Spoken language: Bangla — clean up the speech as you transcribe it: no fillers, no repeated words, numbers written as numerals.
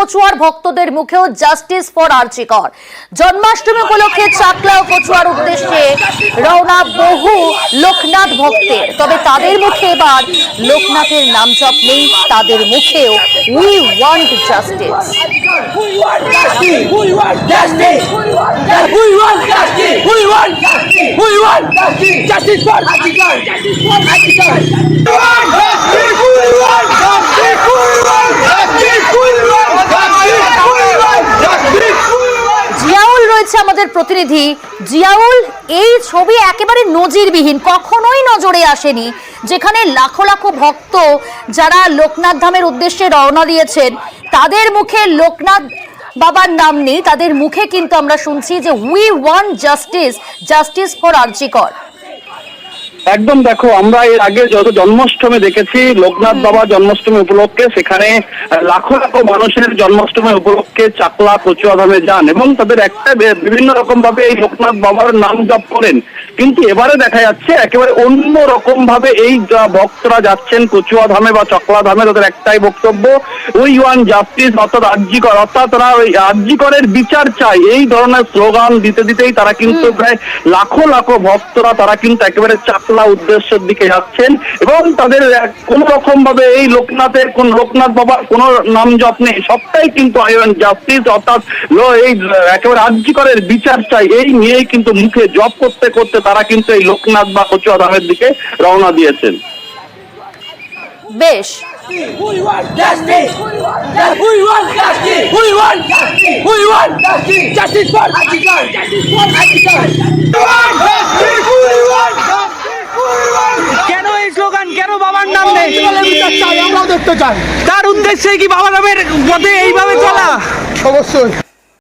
কচুয়ার ভক্তদের মুখেও জাস্টিস ফর আরজি কর। জন্মাষ্টমী উপলক্ষে চাকলা ও কচুয়ার উদ্দেশ্যে রওনা বহু লোকনাথ ভক্তের। তবে তাদের মুখে এবার লোকনাথের নাম জপ নেই, তাদের মুখেও উই ওয়ান্ট জাস্টিস। জিয়াউল রয়েছে আমাদের প্রতিনিধি। জিয়াউল, এই ছবি একেবারে নজিরবিহীন, কখনোই নজরে আসেনি, যেখানে লাখো লাখো ভক্ত যারা লোকনাথ ধামের উদ্দেশ্যে রওনা দিয়েছেন তাদের মুখে লোকনাথ বাবার নাম নেই, তাদের মুখে কিন্তু আমরা শুনছি যে we want justice, justice for RG Kar. একদম দেখো, আমরা এর আগে যত জন্মাষ্টমী দেখেছি লোকনাথ বাবা জন্মাষ্টমী উপলক্ষে, সেখানে লাখো লাখো মানুষের জন্মাষ্টমী উপলক্ষে চাকলা কচুয়া ধামে যান এবং তাদের একটা বিভিন্ন রকম ভাবে এই লোকনাথ বাবার নাম জপ করেন। কিন্তু এবারে দেখা যাচ্ছে একেবারে অন্য রকম ভাবে এই ভক্তরা যাচ্ছেন কচুয়া ধামে বা চাকলা ধামে, তাদের একটাই বক্তব্য উই ওয়ান্ট জাস্টিস, অর্থাৎ আরজি কর, অর্থাৎ তারা ওই আরজি করের বিচার চাই, এই ধরনের স্লোগান দিতে দিতেই তারা কিন্তু প্রায় লাখো লাখো ভক্তরা তারা কিন্তু একেবারে চাকলা উদ্দেশ্যের দিকে যাচ্ছেন এবং তাদের কোন রকম ভাবে এই লোকনাথের লোকনাথ বাবার কোন নাম জপ নেই, সবটাই কিন্তু আই ওয়ান্ট জাস্টিস, অর্থাৎ এই একেবারে আরজি করের বিচার চাই, এই নিয়েই কিন্তু মুখে জপ করতে করতে তারা কিন্তু এই লোকনাথ বা কচুয়া ধামের দিকে রওনা দিয়েছেন। বেশ, কেন এই স্লোগান, কেন বাবার নাম নেই? আমরাও দেখতে চাই। তার উদ্দেশ্যে কি বাবা নামের পথে এইভাবে চলা? অবশ্যই।